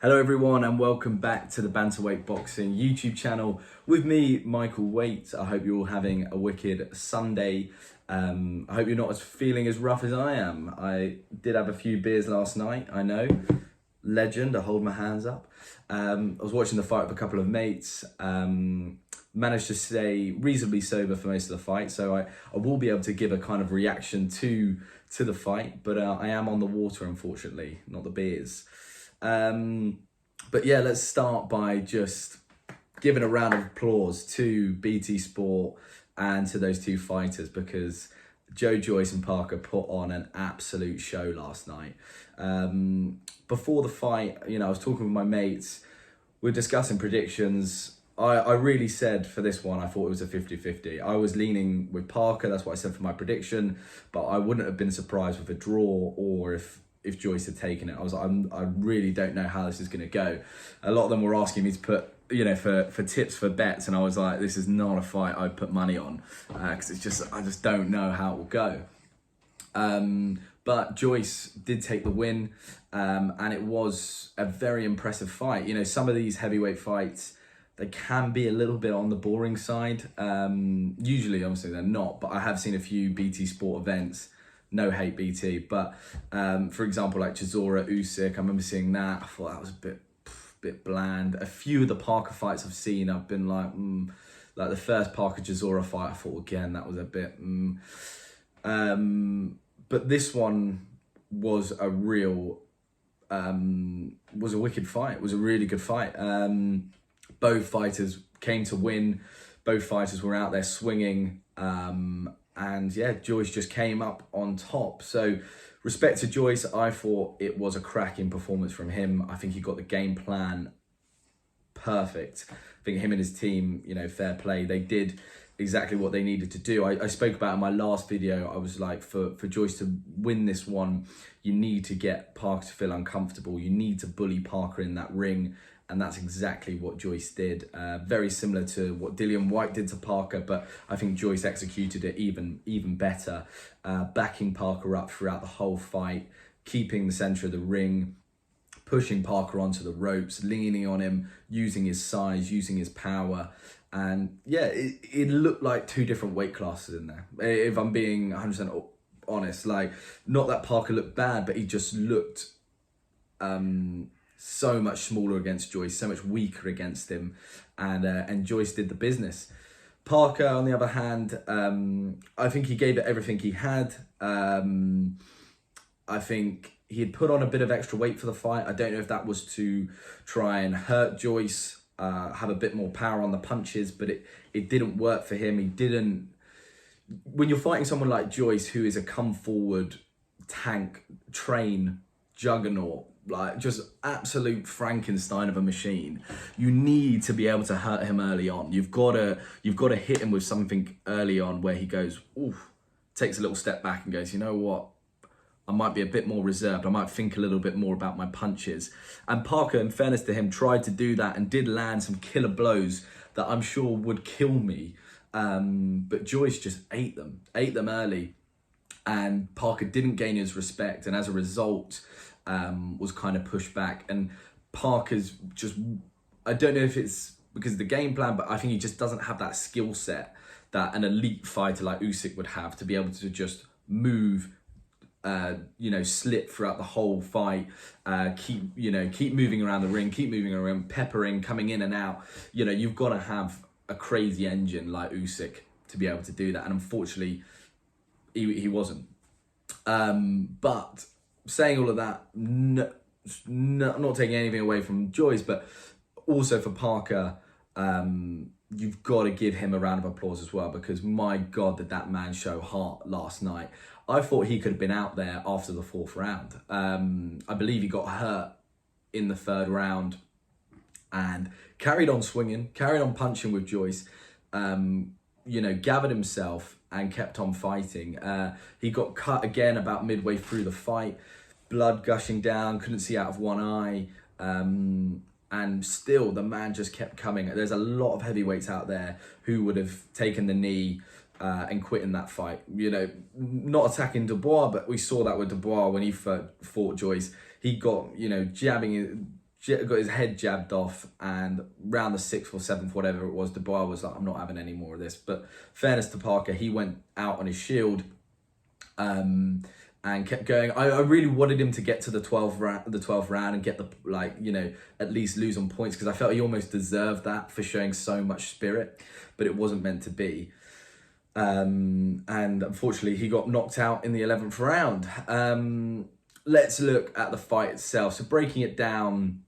Hello everyone and welcome back to the Bantamweight Boxing YouTube channel with me, Michael Waite. I hope you're all having a wicked Sunday. I hope you're not feeling as rough as I am. I did have a few beers last night, I know. Legend, I hold my hands up. I was watching the fight with a couple of mates. Managed to stay reasonably sober for most of the fight, so I will be able to give a kind of reaction to the fight, but I am on the water, unfortunately, not the beers. But yeah, let's start by just giving a round of applause to BT Sport and to those two fighters, because Joyce and Parker put on an absolute show last night. Before the fight, I was talking with my mates, we were discussing predictions. I really said for this one, I thought it was a 50-50. I was leaning with Parker, that's what I said for my prediction, but I wouldn't have been surprised with a draw or if Joyce had taken it. I was like, I really don't know how this is going to go. A lot of them were asking me to put, for tips for bets, and I was like, this is not a fight I'd put money on, because I just don't know how it will go. But Joyce did take the win, and it was a very impressive fight. Some of these heavyweight fights, they can be a little bit on the boring side. Usually, obviously, they're not, but I have seen a few BT Sport events. No hate BT, but for example, like Chisora, Usyk, I remember seeing that. I thought that was a bit bland. A few of the Parker fights I've seen, I've been like the first Parker Chisora fight, I thought again that was a bit. But this one was a real, was a wicked fight. It was a really good fight. Both fighters came to win. Both fighters were out there swinging. And yeah, Joyce just came up on top. So respect to Joyce, I thought it was a cracking performance from him. I think he got the game plan perfect. I think him and his team, fair play. They did exactly what they needed to do. I spoke about in my last video, I was like, for Joyce to win this one, you need to get Parker to feel uncomfortable. You need to bully Parker in that ring. And that's exactly what Joyce did. Very similar to what Dillian Whyte did to Parker, but I think Joyce executed it even better. Backing Parker up throughout the whole fight, keeping the center of the ring, pushing Parker onto the ropes, leaning on him, using his size, using his power. And yeah, it looked like two different weight classes in there. If I'm being 100% honest, not that Parker looked bad, but he just looked so much smaller against Joyce, so much weaker against him, and Joyce did the business. Parker, on the other hand, I think he gave it everything he had. I think he had put on a bit of extra weight for the fight. I don't know if that was to try and hurt Joyce, have a bit more power on the punches, but it didn't work for him. He didn't. When you're fighting someone like Joyce, who is a come forward tank, train, juggernaut, just absolute Frankenstein of a machine, you need to be able to hurt him early on. You've got to hit him with something early on where he goes, oof, takes a little step back and goes, you know what, I might be a bit more reserved. I might think a little bit more about my punches. And Parker, in fairness to him, tried to do that and did land some killer blows that I'm sure would kill me. But Joyce just ate them early, and Parker didn't gain his respect, and as a result, was kind of pushed back. And Parker's just, I don't know if it's because of the game plan, but I think he just doesn't have that skill set that an elite fighter like Usyk would have to be able to just move, slip throughout the whole fight, keep moving around the ring, keep moving around, peppering, coming in and out. You've got to have a crazy engine like Usyk to be able to do that. And unfortunately, he wasn't. But saying all of that, not taking anything away from Joyce, but also for Parker, you've got to give him a round of applause as well, because my God, did that man show heart last night. I thought he could have been out there after the fourth round. I believe he got hurt in the third round and carried on swinging, carried on punching with Joyce, gathered himself and kept on fighting. He got cut again about midway through the fight, blood gushing down, couldn't see out of one eye, and still the man just kept coming. There's a lot of heavyweights out there who would have taken the knee and quit in that fight. Not attacking Dubois, but we saw that with Dubois when he fought Joyce. He got, got his head jabbed off, and round the 6th or 7th, whatever it was, Dubois was like, I'm not having any more of this. But fairness to Parker, he went out on his shield and kept going. I really wanted him to get to the 12th round and get the, like, you know, at least lose on points, because I felt he almost deserved that for showing so much spirit, but it wasn't meant to be. And unfortunately he got knocked out in the 11th round. Let's look at the fight itself. So breaking it down,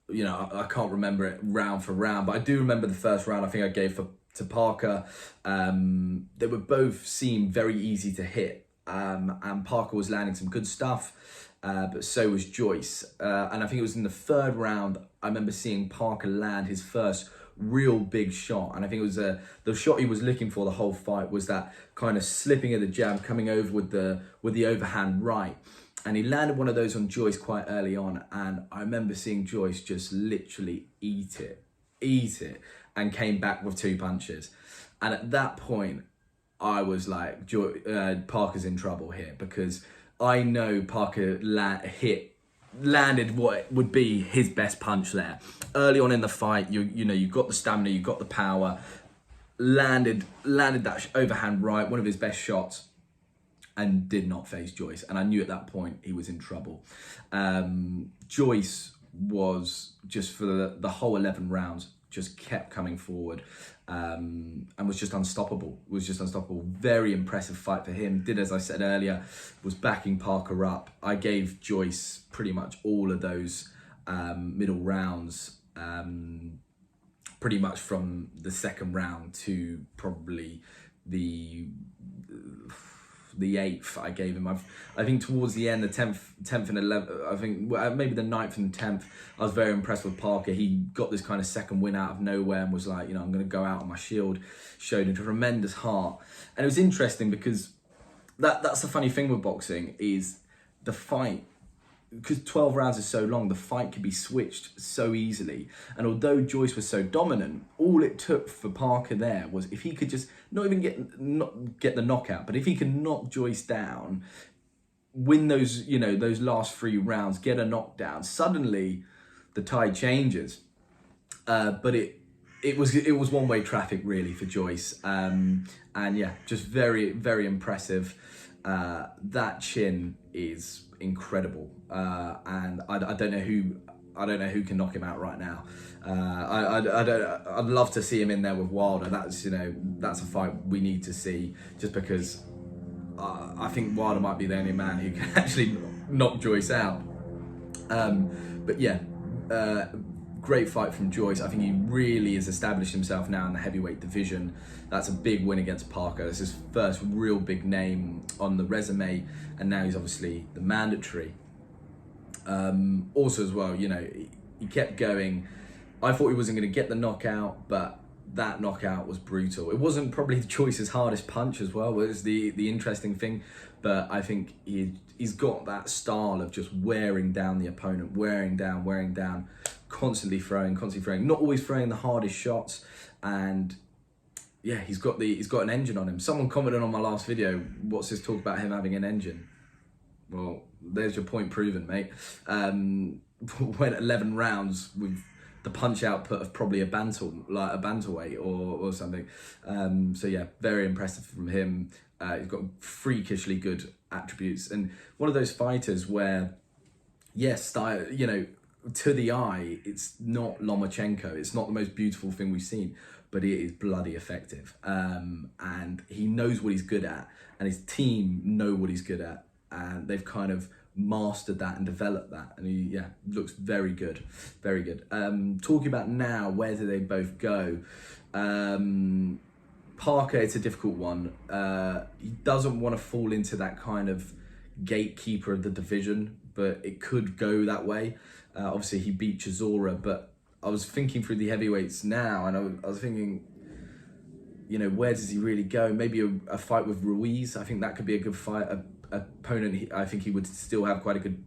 you know, I can't remember it round for round, but I do remember the first round I think I gave to Parker. They were both seemed very easy to hit, and Parker was landing some good stuff, but so was Joyce. And I think it was in the 3rd round I remember seeing Parker land his first real big shot, and I think it was the shot he was looking for the whole fight was that kind of slipping of the jab, coming over with the overhand right, and he landed one of those on Joyce quite early on, and I remember seeing Joyce just literally eat it, and came back with 2 punches, and at that point I was like, Parker's in trouble here, because I know Parker landed what would be his best punch there early on in the fight. You know, you've got the stamina, you've got the power. Landed that overhand right, one of his best shots, and did not face Joyce. And I knew at that point he was in trouble. Joyce was just for the whole 11 rounds just kept coming forward, and was just unstoppable. Very impressive fight for him. Did, as I said earlier, was backing Parker up. I gave Joyce pretty much all of those middle rounds, pretty much from the 2nd round to probably the 8th. I gave him. I think towards the end, the 10th and 11th, I think maybe the 9th and 10th, I was very impressed with Parker. He got this kind of second win out of nowhere and was like, you know, I'm going to go out on my shield. Showed a tremendous heart. And it was interesting because that's the funny thing with boxing is the fight, because 12 rounds is so long, the fight could be switched so easily. And although Joyce was so dominant, all it took for Parker there was if he could just not even get the knockout, but if he could knock Joyce down, win those, you know, those last 3 rounds, get a knockdown, suddenly the tide changes. But it was one-way traffic really for Joyce. And yeah, just very, very impressive. That chin is incredible, and I don't know who can knock him out right now. I'd love to see him in there with Wilder. That's a fight we need to see, just because I think Wilder might be the only man who can actually knock Joyce out. But yeah, great fight from Joyce. I think he really has established himself now in the heavyweight division. That's a big win against Parker. It's his first real big name on the resume, and now he's obviously the mandatory. Also as well, you know, he kept going. I thought he wasn't going to get the knockout, but that knockout was brutal. It wasn't probably Joyce's hardest punch as well, was the interesting thing, but I think he's got that style of just wearing down the opponent, wearing down, constantly throwing, not always throwing the hardest shots, and yeah, he's got an engine on him. Someone commented on my last video, what's this talk about him having an engine? Well, there's your point proven, mate. Went 11 rounds with the punch output of probably a bantamweight or something. So yeah, very impressive from him. He's got freakishly good attributes, and one of those fighters where, yes, you know, to the eye, it's not Lomachenko. It's not the most beautiful thing we've seen, but it is bloody effective. And he knows what he's good at, and his team know what he's good at, and they've kind of mastered that and developed that, and he looks very good. Talking about now, where do they both go? Parker, it's a difficult one. He doesn't want to fall into that kind of gatekeeper of the division, but it could go that way. Obviously he beat Chisora, but I was thinking through the heavyweights now, and I was thinking, you know, where does he really go? Maybe a fight with Ruiz. I think that could be a good fight. Opponent, I think he would still have quite a good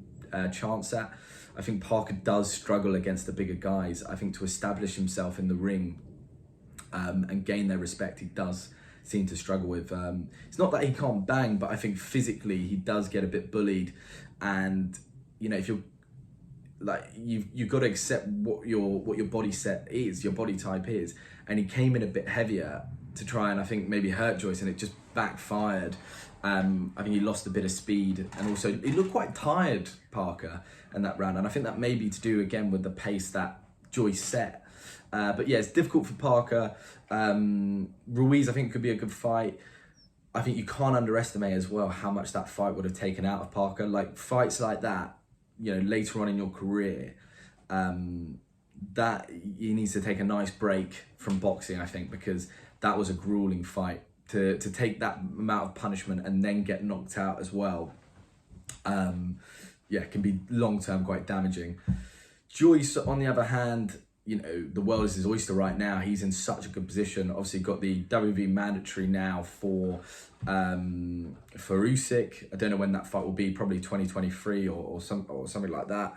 chance at. I think Parker does struggle against the bigger guys. I think to establish himself in the ring and gain their respect, he does seem to struggle with. It's not that he can't bang, but I think physically he does get a bit bullied. And, you know, if you're like you've got to accept what your body set is, your body type is. And he came in a bit heavier to try and I think maybe hurt Joyce, and it just backfired. I think he lost a bit of speed, and also he looked quite tired, Parker, in that round. And I think that may be to do again with the pace that Joyce set. But yeah, it's difficult for Parker. Ruiz, I think, could be a good fight. I think you can't underestimate as well how much that fight would have taken out of Parker. Like fights like that, you know, later on in your career, that he needs to take a nice break from boxing, I think, because that was a grueling fight. To take that amount of punishment and then get knocked out as well, yeah, can be long-term quite damaging. Joyce, on the other hand, you know, the world is his oyster right now. He's in such a good position. Obviously got the WV mandatory now for Usyk. I don't know when that fight will be, probably 2023 or something like that.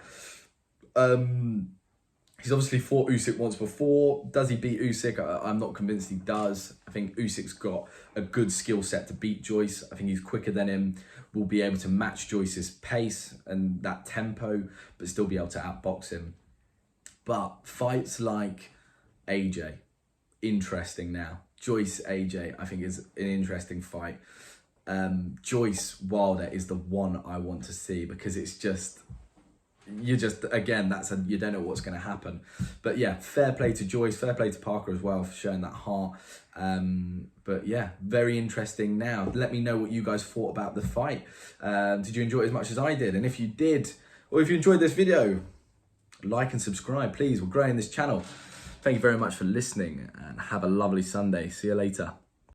He's obviously fought Usyk once before. Does he beat Usyk? I'm not convinced he does. I think Usyk's got a good skill set to beat Joyce. I think he's quicker than him, will be able to match Joyce's pace and that tempo, but still be able to outbox him. But fights like AJ, interesting now. Joyce, AJ, I think is an interesting fight. Joyce Wilder is the one I want to see, because it's just, again, you don't know what's going to happen. But yeah, fair play to Joyce, fair play to Parker as well for showing that heart. But yeah, very interesting now. Let me know what you guys thought about the fight. Did you enjoy it as much as I did? And if you did, or if you enjoyed this video, like and subscribe, please. We're growing this channel. Thank you very much for listening, and have a lovely Sunday. See you later.